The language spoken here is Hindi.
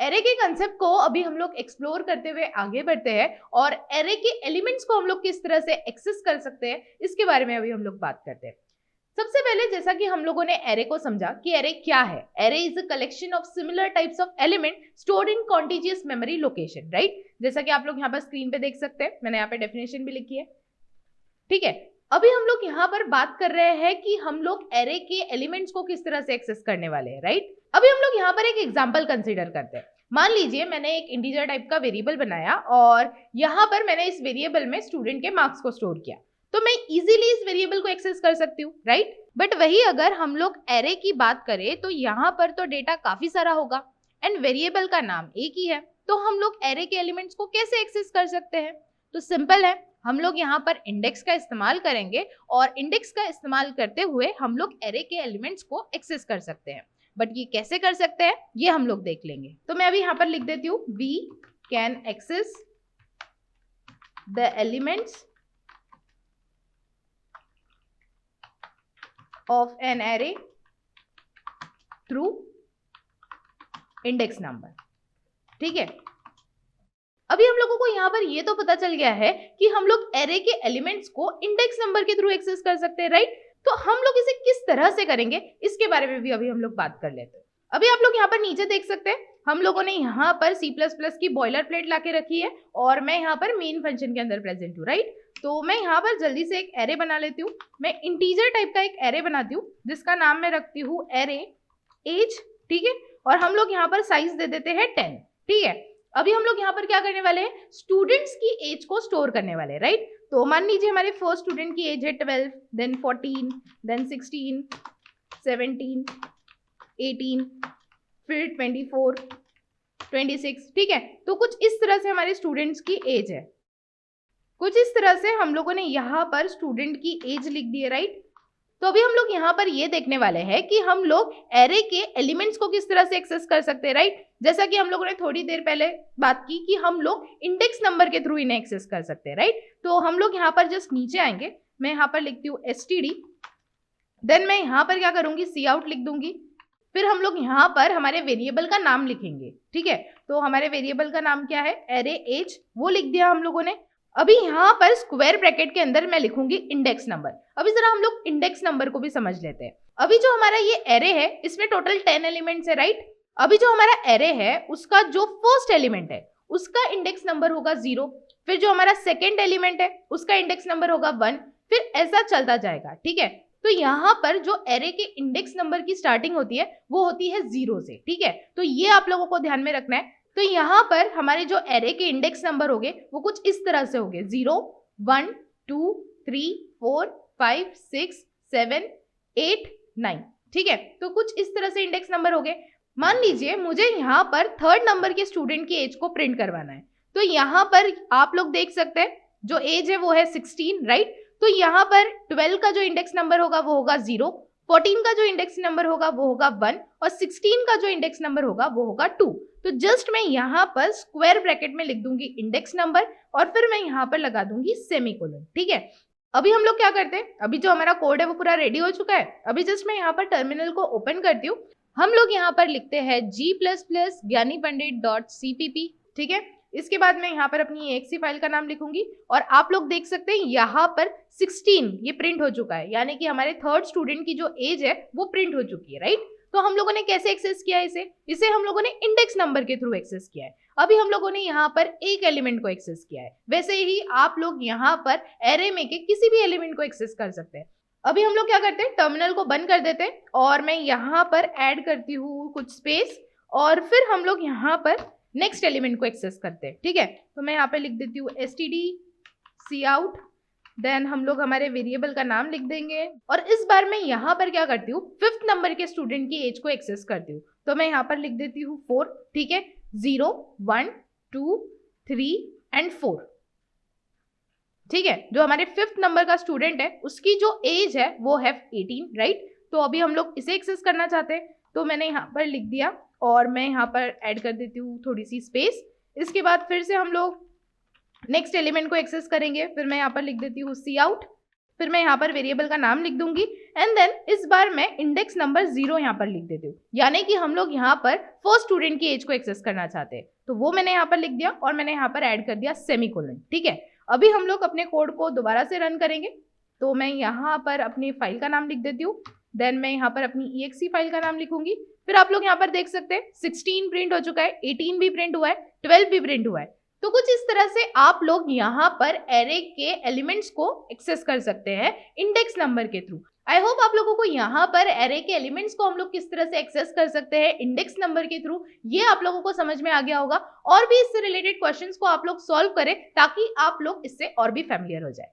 एरे के कंसेप्ट को अभी हम लोग एक्सप्लोर करते हुए आगे बढ़ते हैं और एरे के एलिमेंट्स को हम लोग किस तरह से एक्सेस कर सकते हैं इसके बारे में अभी हम लोग बात करते हैं। सबसे पहले जैसा कि हम लोगों ने एरे को समझा कि एरे क्या है। Array is a collection of similar types of element stored in contiguous memory location, right. जैसा कि आप लोग यहाँ पर स्क्रीन पे देख सकते हैं, मैंने यहाँ पे डेफिनेशन भी लिखी है, ठीक है। अभी हम लोग यहाँ पर बात कर रहे हैं कि हम लोग एरे के एलिमेंट्स को किस तरह से एक्सेस करने वाले हैं, राइट। अभी हम लोग यहाँ पर एक एग्जांपल कंसीडर करते हैं। मान लीजिए मैंने एक इंटीजर टाइप का वेरिएबल बनाया और यहाँ पर मैंने इस वेरिएबल में स्टूडेंट के मार्क्स को स्टोर किया, तो मैं इजीली इस वेरिएबल को एक्सेस कर सकती हूँ, राइट। बट वही अगर हम लोग एरे की बात करें तो यहाँ पर तो डेटा काफी सारा होगा एंड वेरिएबल का नाम एक ही है, तो हम लोग एरे के एलिमेंट्स को कैसे एक्सेस कर सकते हैं? तो सिंपल है, हम लोग यहाँ पर इंडेक्स का इस्तेमाल करेंगे और इंडेक्स का इस्तेमाल करते हुए हम लोग एरे के एलिमेंट्स को एक्सेस कर सकते हैं। बट ये कैसे कर सकते हैं ये हम लोग देख लेंगे। तो मैं अभी यहाँ पर लिख देती हूँ, we can access the elements of an array through index number, ठीक है। अभी हम लोगों को यहाँ पर ये तो पता चल गया है कि हम लोग एरे के एलिमेंट्स को इंडेक्स नंबर के थ्रू एक्सेस कर सकते हैं, राइट। तो हम लोग इसे किस तरह से करेंगे इसके बारे में भी अभी हम लोग बात कर लेते हैं। अभी आप लोग यहाँ पर नीचे देख सकते हैं, हम लोगों ने यहाँ पर C++ की बॉयलर प्लेट लाके रखी है और मैं यहाँ पर मेन फंक्शन के अंदर प्रेजेंट हूँ, राइट। तो मैं यहाँ पर जल्दी से एक एरे बना लेती हूँ। मैं इंटीजर टाइप का एक एरे बनाती हूँ जिसका नाम मैं रखती हूँ एरे एज, ठीक है। और हम लोग यहाँ पर साइज दे देते हैं 10, ठीक है। अभी हम लोग यहाँ पर क्या करने वाले हैं, स्टूडेंट्स की एज को स्टोर करने वाले हैं, राइट। तो मान लीजिए हमारे फर्स्ट स्टूडेंट की एज है 12, देन 14, देन 16, 17, 18, फिर 24, 26, ठीक है। तो कुछ इस तरह से हमारे स्टूडेंट्स की एज है। कुछ इस तरह से हम लोगों ने यहाँ पर स्टूडेंट की एज लिख दी है, राइट। तो अभी हम लोग यहाँ पर ये देखने वाले हैं कि हम लोग एरे के एलिमेंट्स को किस तरह से एक्सेस कर सकते हैं, राइट। जैसा कि हम लोगों ने थोड़ी देर पहले बात की कि हम लोग इंडेक्स नंबर के थ्रू इन्हें एक्सेस कर सकते हैं, राइट। तो हम लोग यहाँ पर जस्ट नीचे आएंगे, मैं यहाँ पर लिखती हूँ std, देन मैं यहाँ पर क्या करूंगी, cout लिख दूंगी। फिर हम लोग यहाँ पर हमारे वेरिएबल का नाम लिखेंगे, ठीक है। तो हमारे वेरिएबल का नाम क्या है, एरे एज, वो लिख दिया हम लोगों ने। अभी यहाँ पर स्क्वायर ब्रैकेट के अंदर मैं लिखूंगी इंडेक्स नंबर। अभी जरा हम लोग इंडेक्स नंबर को भी समझ लेते हैं। अभी जो हमारा ये एरे है इसमें टोटल 10 एलिमेंट्स है, राइट। अभी जो हमारा एरे है उसका जो फर्स्ट एलिमेंट है उसका इंडेक्स नंबर होगा 0, फिर जो हमारा सेकेंड एलिमेंट है उसका इंडेक्स नंबर होगा 1, फिर ऐसा चलता जाएगा, ठीक है। तो यहाँ पर जो एरे के इंडेक्स नंबर की स्टार्टिंग होती है वो होती है 0 से, ठीक है। तो ये आप लोगों को ध्यान में रखना है। तो यहाँ पर हमारे जो एरे के इंडेक्स नंबर होंगे वो कुछ इस तरह से होंगे, 0, 1, 2, 3, 4, 5, 6, 7, 8, 9, ठीक है। तो कुछ इस तरह से इंडेक्स नंबर हो गए। मान लीजिए मुझे यहाँ पर थर्ड नंबर के स्टूडेंट की एज को प्रिंट करवाना है, तो यहाँ पर आप लोग देख सकते हैं जो एज है वो है 16, राइट। तो यहाँ पर 12 का जो इंडेक्स नंबर होगा वो होगा 0, 14 का जो इंडेक्स नंबर होगा वो होगा 1 और 16 का जो इंडेक्स नंबर होगा वो होगा 2। तो जस्ट मैं यहाँ पर स्क्वायर ब्रैकेट में लिख दूंगी इंडेक्स नंबर और फिर मैं यहाँ पर लगा दूंगी सेमीकोलन, ठीक है। अभी हम लोग क्या करते हैं, अभी जो हमारा कोड है वो पूरा रेडी हो चुका है। अभी जस्ट मैं यहाँ पर टर्मिनल को ओपन करती हूँ। हम लोग यहाँ पर लिखते हैं g++gyanipandit.cpp, ठीक है। इसके बाद मैं यहाँ पर अपनी exe फाइल का नाम लिखूंगी और आप लोग देख सकते हैं यहाँ पर 16 ये प्रिंट हो चुका है, यानी कि हमारे थर्ड स्टूडेंट की जो एज है वो प्रिंट हो चुकी है, राइट। तो हम लोगों ने कैसे एक्सेस किया है इसे हम लोगों ने इंडेक्स नंबर के थ्रू एक्सेस किया है। अभी हम लोगों ने यहाँ पर एक एलिमेंट को एक्सेस किया है, वैसे ही आप लोग यहाँ पर एरे में के किसी भी एलिमेंट को एक्सेस कर सकते हैं। अभी हम लोग क्या करते हैं, टर्मिनल को बंद कर देते हैं और मैं यहाँ पर ऐड करती हूँ कुछ स्पेस और फिर हम लोग यहाँ पर नेक्स्ट एलिमेंट को एक्सेस करते हैं, ठीक है। तो मैं यहाँ पे लिख देती हूँ std cout, देन हम लोग हमारे वेरिएबल का नाम लिख देंगे और इस बार मैं यहाँ पर क्या करती हूँ, 5th नंबर के स्टूडेंट की एज को एक्सेस करती हूँ। तो मैं यहाँ पर लिख देती हूँ 4, ठीक है, 0, 1, 2, 3 एंड 4, ठीक है। जो हमारे 5th नंबर का स्टूडेंट है उसकी जो एज है वो है 18, राइट। तो अभी हम लोग इसे एक्सेस करना चाहते हैं, तो मैंने यहाँ पर लिख दिया और मैं यहाँ पर ऐड कर देती हूँ थोड़ी सी स्पेस। इसके बाद फिर से हम लोग नेक्स्ट एलिमेंट को एक्सेस करेंगे, फिर मैं यहाँ पर लिख देती हूँ cout, फिर मैं यहाँ पर वेरिएबल का नाम लिख दूंगी एंड देन इस बार मैं इंडेक्स नंबर 0 यहाँ पर लिख देती हूँ, यानी कि हम लोग यहाँ पर फर्स्ट स्टूडेंट की एज को एक्सेस करना चाहते हैं। तो वो मैंने यहाँ पर लिख दिया और मैंने यहाँ पर ऐड कर दिया सेमीकोलन। ठीक है, अभी हम लोग अपने कोड को दोबारा से रन करेंगे। तो मैं यहाँ पर अपनी फाइल का नाम लिख देती हूँ, देन मैं यहाँ पर अपनी exe फाइल का नाम लिखूंगी। फिर आप लोग यहाँ पर देख सकते हैं 16 प्रिंट हो चुका है, 18 भी प्रिंट हुआ है, 12 भी प्रिंट हुआ है। तो कुछ इस तरह से आप लोग यहाँ पर एरे के एलिमेंट्स को एक्सेस कर सकते हैं इंडेक्स नंबर के थ्रू। आई होप आप लोगों को यहाँ पर एरे के एलिमेंट्स को हम लोग किस तरह से एक्सेस कर सकते हैं इंडेक्स नंबर के थ्रू, ये आप लोगों को समझ में आ गया होगा। और भी इससे रिलेटेड क्वेश्चंस को आप लोग सॉल्व करें ताकि आप लोग इससे और भी फैमिलियर हो जाए।